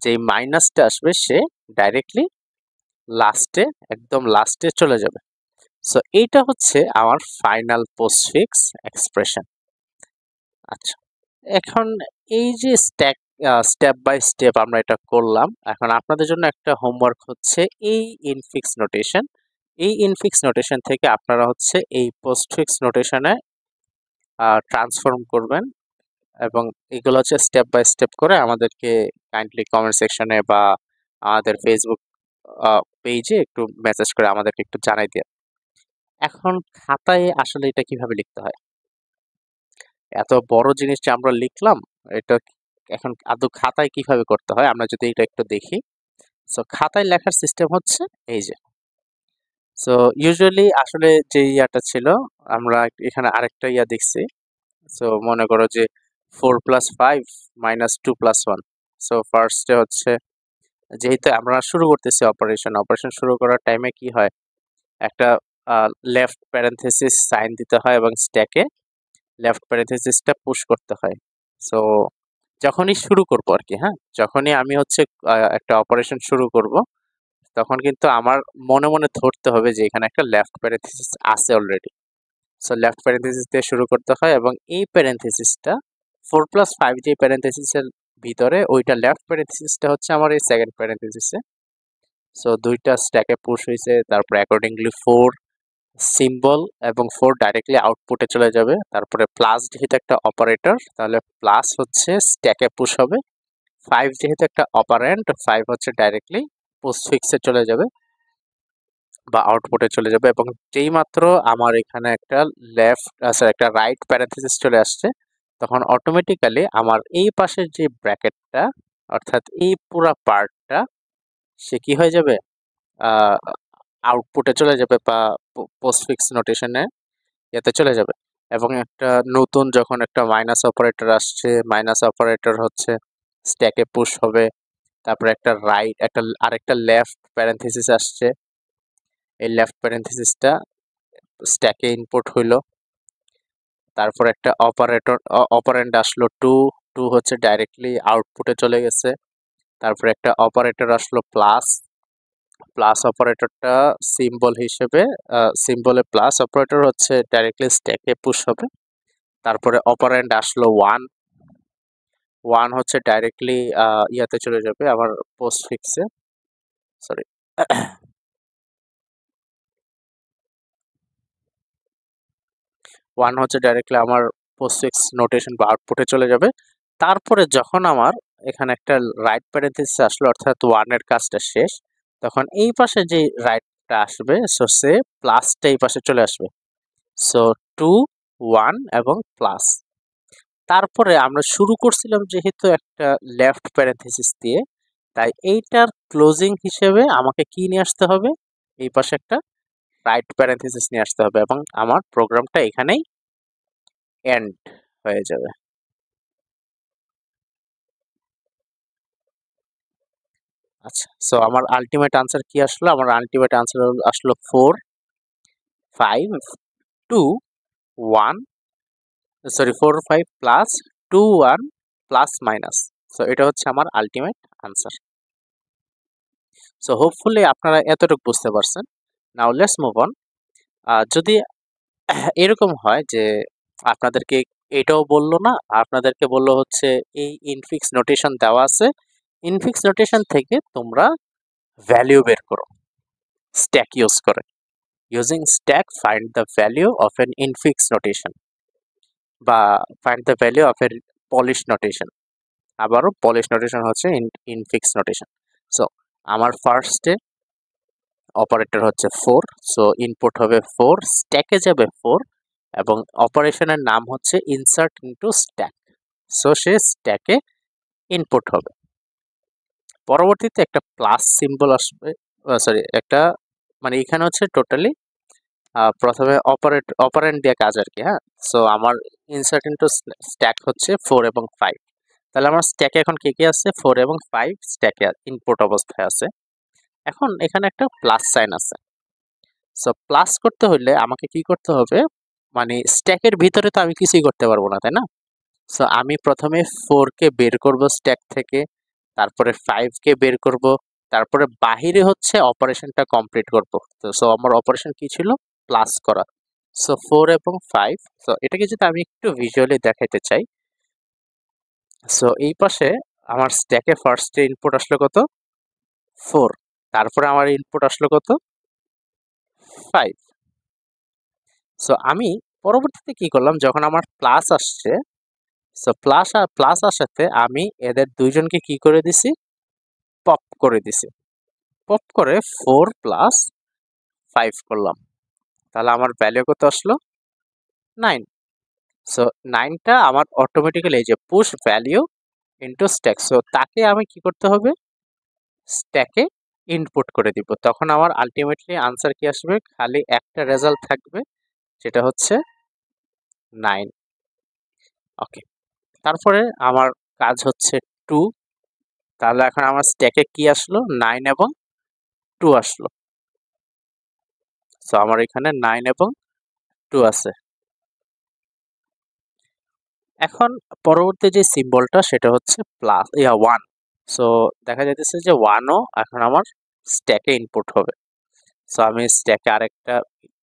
যেই মাইনাসটা আসবে সে ডাইরেক্টলি একদম লাস্টে চলে যাবে। সো এইটা হচ্ছে আমার ফাইনাল পোস্টফিক্স এক্সপ্রেশন। আচ্ছা, এখন এই যে স্টেপ বাই স্টেপ আমরা এটা করলাম, এখন আপনাদের জন্য একটা হোমওয়ার্ক হচ্ছে এই ইনফিক্স নোটেশন, এই ইনফিক্স নোটেশন থেকে আপনারা হচ্ছে এই পোস্টফিক্স নোটেশনে ট্রান্সফর্ম করবেন এবং এগুলো হচ্ছে স্টেপ বাই স্টেপ করে আমাদেরকে কাইন্ডলি কমেন্ট সেকশনে বা আমাদের ফেসবুক পেজে একটু মেসেজ করে আমাদেরকে একটু জানাই দিয়ে। এখন খাতায় আসলে এটা কিভাবে লিখতে হয়? এত বড় জিনিসটা আমরা লিখলাম, এটা এখন আদৌ খাতায় কিভাবে করতে হয় আমরা যদি এটা একটু দেখি। সো খাতায় লেখার সিস্টেম হচ্ছে এই যে, সো ইউজুয়ালি আসলে যে ইয়াটা ছিল, আমরা এখানে আরেকটা ইয়া দেখছি। সো মনে করো যে 4+5 - 2+1। সো ফার্স্টে হচ্ছে, যেহেতু আমরা শুরু করতেছি অপারেশন শুরু করার টাইমে কি হয়, একটা লেফট প্যারেনথেসিস সাইন দিতে হয় এবং স্ট্যাকে লেফট প্যারেনথেসিসটা পুশ করতে হয়। সো যখনই শুরু করব আর কি, হ্যাঁ, যখনই আমি হচ্ছে একটা অপারেশন শুরু করব, তখন কিন্তু আমার মনে মনে ধরতে হবে যে এখানে একটা লেফট প্যারেনথেসিস আছে অলরেডি। সো লেফট প্যারেনথেসিস দিয়ে শুরু করতে হয় এবং এই প্যারেনথেসিসটা 4+5 যে প্যারেনথেসিসের ভিতরে, ওইটা লেফট প্যারেনথেসিসটা হচ্ছে আমার এই সেকেন্ড প্যারেনথেসিসে। সো দুইটা স্ট্যাকে পুশ হয়েছে, তারপর অ্যাকর্ডিংলি 4 সিম্বল এবং 4 ডাইরেক্টলি আউটপুটে চলে যাবে। তারপরে প্লাস যেহেতু একটা অপারেটর, তাহলে প্লাস হচ্ছে স্ট্যাকে পুশ হবে। 5 যেহেতু একটা অপারেন্ড, 5 হচ্ছে ডাইরেক্টলি পোস্টফিক্সে চলে যাবে বা আউটপুটে চলে যাবে। এবং যেই মাত্র আমার এখানে একটা একটা রাইট প্যারেনথেসিস চলে আসছে, তখন অটোমেটিক্যালি আমার এই পাশের যে ব্র্যাকেটটা, অর্থাৎ এই পুরা পার্টটা, সে কি হয়ে যাবে, আউটপুটে চলে যাবে বা পোস্টফিক্স নোটেশনে এতে চলে যাবে। এবং একটা নতুন যখন একটা মাইনাস অপারেটর আসছে, মাইনাস অপারেটর হচ্ছে স্ট্যাকে পুশ হবে। তারপরে আরেকটা লেফট প্যারেনথেসিস আসছে, এই লেফট প্যারেনথেসিসটা স্ট্যাকে ইনপুট হইলো। তারপর একটা অপারেন্ড আসলো 2, 2 হচ্ছে ডাইরেক্টলি আউটপুটে চলে গেছে। তারপরে একটা অপারেটর আসলো প্লাস, প্লাস অপারেটরটা সিম্বল হিসেবে, সিম্বলে প্লাস অপারেটর হচ্ছে ডাইরেক্টলি স্ট্যাকে পুশ হবে। তারপরে অপারেন্ড আসলো 1, 1 হচ্ছে ডাইরেক্টলি ইয়াতে চলে যাবে আমার পোস্টফিক্সে, সরি 1 হচ্ছে ডাইরেক্টলি আমার পোস্টফিক্স নোটেশন বা আউটপুটে চলে যাবে। তারপরে যখন আমার এখানে একটা রাইট প্যারেনথেসিস আসলো, অর্থাৎ 1 এর কাজটা শেষ, তখন এই পাশে যে রাইটটা আসবে, সো সে প্লাসটা এই পাশে চলে আসবে। সো 2, 1 এবং প্লাস। তারপরে আমরা শুরু করছিলাম যেহেতু একটা লেফট প্যারেনথেসিস দিয়ে, তাই এইটার ক্লোজিং হিসেবে আমাকে কি নিয়ে আসতে হবে, এই পাশে একটা রাইট প্যারেনথেসিস নিয়ে আসতে হবে এবং আমার প্রোগ্রামটা এখানেই এন্ড হয়ে যাবে। আচ্ছা, সো আমার আলটিমেট আনসার কি আসলো? আমার আলটিমেট আনসার আসলো 4, 5, 2, 1, sorry 4, 5 plus 2, 1 plus minus. So এটা হচ্ছে আমার আলটিমেট আনসার। সো হোপফুলি আপনারা এতটুকু বুঝতে পারছেন। নাও লেটস মুভ অন। যদি এরকম হয় যে আপনাদেরকে এটাও বলল না, আপনাদেরকে বলল হচ্ছে এই ইনফিক্স নোটেশন দেওয়া আছে, ইনফিক্স নোটেশন থেকে তোমরা ভ্যালু বের করো স্ট্যাক ইউজ করে। Using stack find the value of an infix notation বা ফাইন্ড দ্য ভ্যালু অফ এর পলিশ নোটেশন। আবারও পলিশ নোটেশন হচ্ছে ইনফিক্স নোটেশন। সো আমার ফার্স্টে অপারেটর হচ্ছে 4, সো ইনপুট হবে 4, স্ট্যাকে যাবে 4 এবং অপারেশনের নাম হচ্ছে ইনসার্ট ইনটু স্ট্যাক। সো সে স্ট্যাকে ইনপুট হবে। পরবর্তীতে একটা প্লাস সিম্বল আসবে, সরি একটা, মানে এখানে হচ্ছে টোটালি প্রথমে অপারেন্ড দিয়ে কাজ আর কি, হ্যাঁ। সো আমার ইনসার্ট ইনটু স্ট্যাক হচ্ছে 4 এবং 5। তাহলে আমার স্ট্যাকে এখন কি কি আছে, 4 এবং 5 স্ট্যাকে ইনপুট অবস্থায় আছে। এখন এখানে একটা প্লাস সাইন আছে। সো প্লাস করতে হলে আমাকে কি করতে হবে, মানে স্ট্যাকের ভিতরে তো আমি কিছুই করতে পারবো না, তাই না? সো আমি প্রথমে 4 কে বের করব স্ট্যাক থেকে, তারপরে 5 কে বের করব, তারপরে বাহিরে হচ্ছে অপারেশনটা কমপ্লিট করব। তো সো আমার অপারেশন কি ছিল, প্লাস করা। সো 4 এবং 5, সো এটাকে যদি আমি একটু ভিজুয়ালি দেখাইতে চাই, সো এই পাশে আমার স্ট্যাকে ফার্স্টে ইনপুট আসলো কত? 4। তারপরে আমার ইনপুট আসলো কত? 5। সো আমি পরবর্তীতে কি করলাম, যখন আমার প্লাস আসছে, সো প্লাস আসাতে আমি এদের দুইজনকে কি করে দিছি? পপ করে দিছি। পপ করে 4 প্লাস 5 করলাম। তাহলে আমার ভ্যালু কত আসলো? 9। সো 9 টা আমার অটোমেটিক্যালি এই যে push value into stack. So তাকে আমি কি করতে হবে? স্ট্যাকে ইনপুট করে দিব। তখন আমার আলটিমেটলি আনসার কি আসবে? খালি একটা রেজাল্ট থাকবে, যেটা হচ্ছে 9। ওকে। তারপরে আমার কাজ হচ্ছে 2। তাহলে এখন আমার স্ট্যাকে কি আসলো? 9 এবং 2 আসলো। সো আমার এখানে 9 এবং 2 আছে। এখন পরবর্তী যে সিম্বলটা সেটা হচ্ছে প্লাস 1। সো দেখা যাইতেছে যে 1 ও এখন আমার স্ট্যাকে ইনপুট হবে। সো আমি স্ট্যাকে আরেকটা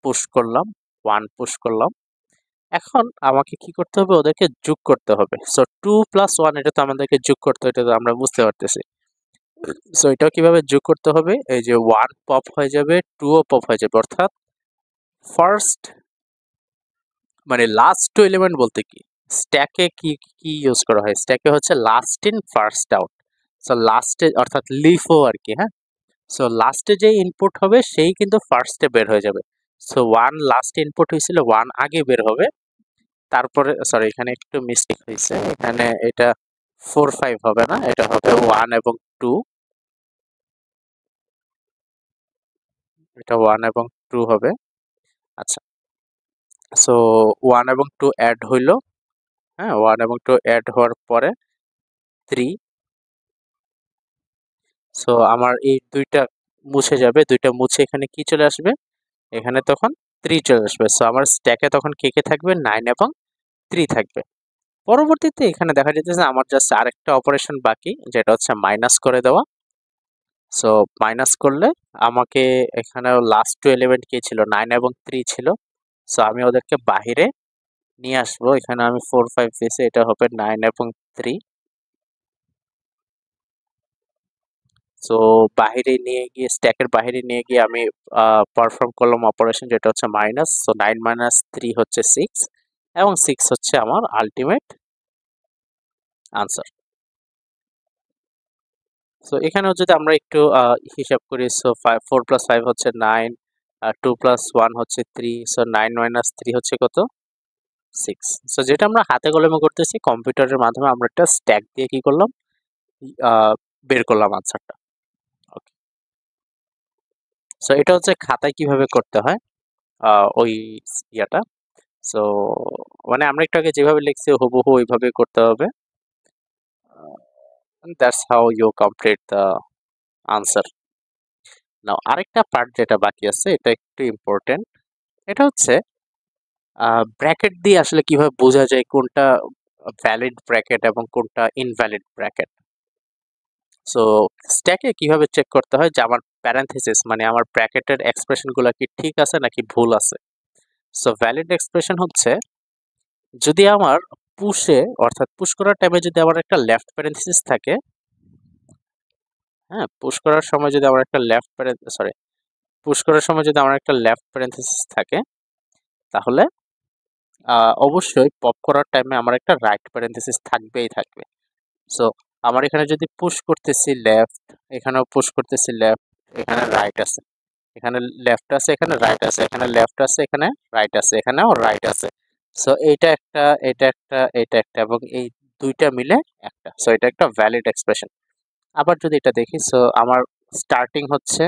পুশ করলাম, 1 পুশ করলাম। এখন আমাকে কি করতে হবে? ওদেরকে যোগ করতে হবে। সো 2 প্লাস 1 এটা তো আমাদেরকে যোগ করতে হবে, এটা তো আমরা বুঝতে পারতেছি। সো এটাও কিভাবে যোগ করতে হবে? এই যে 1 পপ হয়ে যাবে, 2 ও পপ হয়ে যাবে, অর্থাৎ ফার্স্ট মানে লাস্ট টু এলিমেন্ট বলতে কি, স্ট্যাকে কি কি ইউজ করা হয়? স্ট্যাকে হচ্ছে last in first out. So লাস্টে অর্থাৎ লিফও আর কি, হ্যাঁ। সো লাস্টে যে ইনপুট হবে সেই কিন্তু ফার্স্টে বের হয়ে যাবে। সো 1 লাস্ট ইনপুট হয়েছিল, 1 আগে বের হবে। তারপরে সরি, এখানে একটু মিস্টেক হয়েছে, এখানে এটা 4 5 হবে না, এটা হবে 1 এবং 2। এটা 1 এবং 2 হবে। আচ্ছা, সো 1 এবং 2 অ্যাড হইলো, হ্যাঁ, 1 এবং 2 অ্যাড হওয়ার পরে 3। সো আমার এই দুইটা মুছে যাবে, দুইটা মুছে এখানে কি চলে আসবে? এখানে তখন 3 চলে আসবে। সো আমার স্ট্যাকে তখন কে কে থাকবে? 9 এবং 3 থাকবে। পরবর্তীতে এখানে দেখা যাচ্ছে আমার জাস্ট আরেকটা অপারেশন বাকি, যেটা হচ্ছে মাইনাস করে দেওয়া। সো মাইনাস করলে আমাকে এখানে লাস্ট টু এলিমেন্ট কি ছিল? 9 এবং 3 ছিল। সো আমি ওদেরকে বাহিরে নিয়ে আসবো। এখানে আমি 4 5 দিয়েছি, এটা হবে 9 এবং 3। সো বাহিরে নিয়ে গিয়ে, স্ট্যাকের বাহিরে নিয়ে গিয়ে আমি পারফর্ম করলাম অপারেশন, যেটা হচ্ছে মাইনাস। সো 9 মাইনাস 3 হচ্ছে 6 এবং 6 হচ্ছে আমার আলটিমেট আনসার। সো এখানেও যদি আমরা একটু হিসাব করি, সো 4 প্লাস 5 হচ্ছে 9, 2 প্লাস 1 হচ্ছে 3, সো 9 মাইনাস 3 হচ্ছে কত? 6। সো যেটা আমরা হাতে কলমে করতেছি, কম্পিউটারের মাধ্যমে আমরা একটা স্ট্যাক দিয়ে কি করলাম? বের করলাম আনসারটা। ওকে। সো এটা হচ্ছে খাতায় কিভাবে করতে হয় ওই ইয়াটা। সো মানে আমরা একটু আগে যেভাবে লিখছি হুবহু ওইভাবে করতে হবে। That's how you complete the answer. Now আরেকটা পার্ট যেটা বাকি আছে, এটা একটু ইম্পর্টেন্ট। এটা হচ্ছে ব্র্যাকেট দিয়ে আসলে কিভাবে বোঝা যায় কোনটা ভ্যালিড ব্র্যাকেট এবং কোনটা ইনভ্যালিড ব্র্যাকেট। সো স্ট্যাকে কিভাবে চেক করতে হয় যে আমার প্যারেনথেসিস মানে আমার ব্র্যাকেটের এক্সপ্রেশনগুলো কি ঠিক আছে নাকি ভুল আছে। সো ভ্যালিড এক্সপ্রেশন হচ্ছে যদি আমার পুশে অর্থাৎ পুশ করার টাইমে যদি আমার একটা লেফট প্যারেনথেসিস থাকে, হ্যাঁ, পুশ করার সময় যদি আমার একটা পুশ করার সময় যদি আমার একটা লেফট প্যারেনথেসিস থাকে, তাহলে অবশ্যই পপ করার টাইমে আমার একটা রাইট প্যারেনথেসিস থাকবেই থাকবে। সো আমার এখানে যদি পুশ করতেছি লেফট, এখানেও পুশ করতেছি লেফট, এখানে রাইট আছে, এখানে লেফট আছে, এখানে রাইট আছে, এখানে লেফট আছে, এখানে রাইট আছে, এখানেও রাইট আছে। সো এইটা একটা, এটা একটা, এটা একটা এবং এই দুইটা মিলে একটা। সো এটা একটা ভ্যালিড এক্সপ্রেশন। আবার যদি এটা দেখি, সো আমার স্টার্টিং হচ্ছে,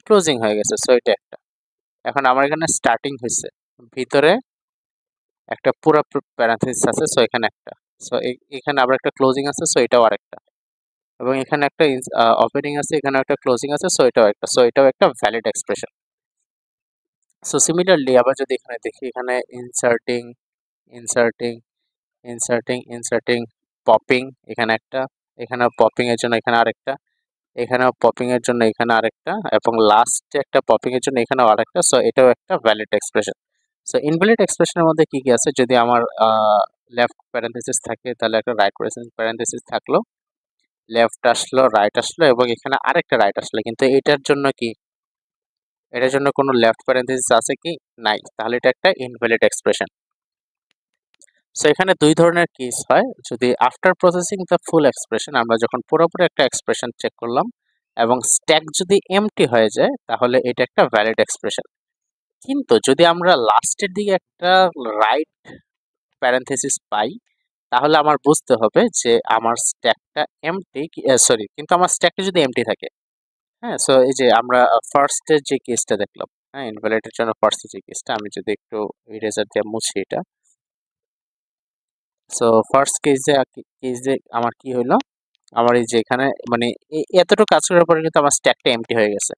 ক্লোজিং হয়ে গেছে, সো এটা একটা। এখন আমার এখানে স্টার্টিং হয়েছে, ভিতরে একটা পুরো প্যারান্থেসিস আছে, সো এখানে একটা। সো এখানে আবার একটা ক্লোজিং আছে, সো এটাও আরেকটা। এবং এখানে একটা ওপেনিং আছে, এখানে একটা ক্লোজিং আছে, সো এটাও একটা। সো এটাও একটা ভ্যালিড এক্সপ্রেশন। সো সিমিলারলি আবার যদি এখানে দেখি, এখানে inserting inserting inserting inserting popping, এখানে একটা, এখানে পপিং এর জন্য এখানে আরেকটা, এখানেও পপিং এর জন্য এখানে আরেকটা, এবং লাস্টে একটা পপিং এর জন্য এখানেও আরেকটা। সো এটাও একটা ভ্যালিড এক্সপ্রেশন। সো ইনভ্যালিড এক্সপ্রেশনের মধ্যে কি কি আছে, যদি আমার লেফট প্যারেন্থেসিস থাকে তাহলে একটা রাইট প্যারেন্থেসিস থাকলো, লেফট আসলো, রাইট আসলো, এবং এখানে আরেকটা রাইট আসলো, কিন্তু এটার জন্য কি, এটার জন্য কোনো লেফট প্যারেন্থেসিস আছে কি, নাই, তাহলে এটা একটা ইনভ্যালিড এক্সপ্রেশন। সো এখানে দুই ধরনের কেস হয়, যদি after processing the full expression, আমরা যখন পুরোপুরি একটা এক্সপ্রেশন চেক করলাম এবং স্ট্যাক যদি এমটি হয়ে যায় তাহলে এটা একটা ভ্যালিড এক্সপ্রেশন। কিন্তু যদি আমরা লাস্টের দিকে একটা রাইট প্যারেন্থেসিস পাই তাহলে আমার বুঝতে হবে যে আমার স্ট্যাকটা এমটি, সরি, কিন্তু আমার স্ট্যাকটা যদি এমটি থাকে, হ্যাঁ, সো এই যে আমরা ফার্স্টের যে কেসটা দেখলাম, হ্যাঁ, ইনভ্যালিডের জন্য ফার্স্টের যে কেসটা, আমি যদি একটু ইরেজার দিয়ে মুছি এটা। সো ফার্স্ট কেসে আমার কি হইলো, আমার এই যে এখানে মানে এতটুকু কাজ করার পরে কিন্তু আমার স্ট্যাকটা এমটি হয়ে গেছে,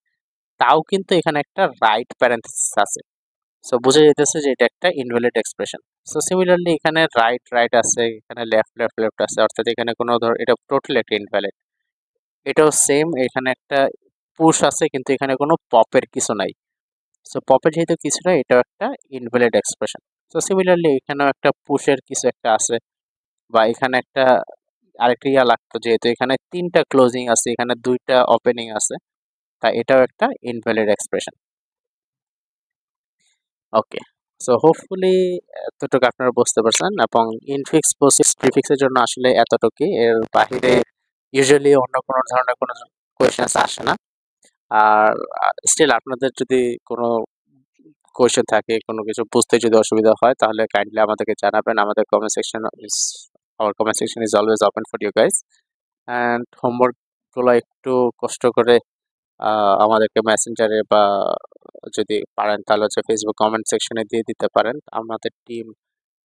তাও কিন্তু এখানে একটা রাইট প্যারেন্থেসিস আছে। সো বোঝা যাইতেছে যে এটা একটা ইনভ্যালিড এক্সপ্রেশন। সো সিমিলারলি এখানে রাইট রাইট আছে, এখানে লেফট লেফট লেফট আছে, অর্থাৎ এখানে কোনো ধর এটা টোটালি একটা ইনভ্যালিড। এটাও সেম, এখানে একটা পুশ আছে কিন্তু এখানে কোনো পপের কিছু নাই। সো পপের যেহেতু কিছু নাই, এটাও একটা ইনভ্যালিড এক্সপ্রেশন। সো সিমিলারলি এখানেও একটা পুশের কিছু একটা আছে, বা এখানে একটা আরেকটা ইয়া লাগতো, যেহেতু এখানে তিনটা ক্লোজিং আছে, এখানে দুইটা ওপেনিং আছে, তাই এটাও একটা ইনভ্যালিড এক্সপ্রেশন। ওকে, সো হোপফুলি এতটুকু আপনারা বুঝতে পারছেন, এবং ইনফিক্স পোস্টফিক্স প্রিফিক্সের জন্য আসলে এতটুকুই, এর বাহিরে ইউজুয়ালি অন্য কোনো ধরনের কোনো কোয়েশ্চেন আসে না। আর স্টিল আপনাদের যদি কোনো কোয়েশ্চেন থাকে, কোনো কিছু বুঝতে যদি অসুবিধা হয়, তাহলে কাইন্ডলি আমাদেরকে জানাবেন। আমাদের comment section is our comment section is always open for you guys. And homework গুলো একটু কষ্ট করে আমাদেরকে মেসেঞ্জারে বা যদি পারেন তাহলে হচ্ছে ফেসবুক কমেন্ট সেকশনে দিয়ে দিতে পারেন। আমাদের টিম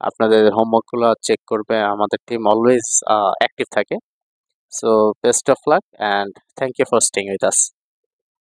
আপনাদের হোমওয়ার্ক গুলো চেক করবে, আমাদের টিম অলওয়েজ অ্যাক্টিভ থাকে। So best of luck and thank you for staying with us.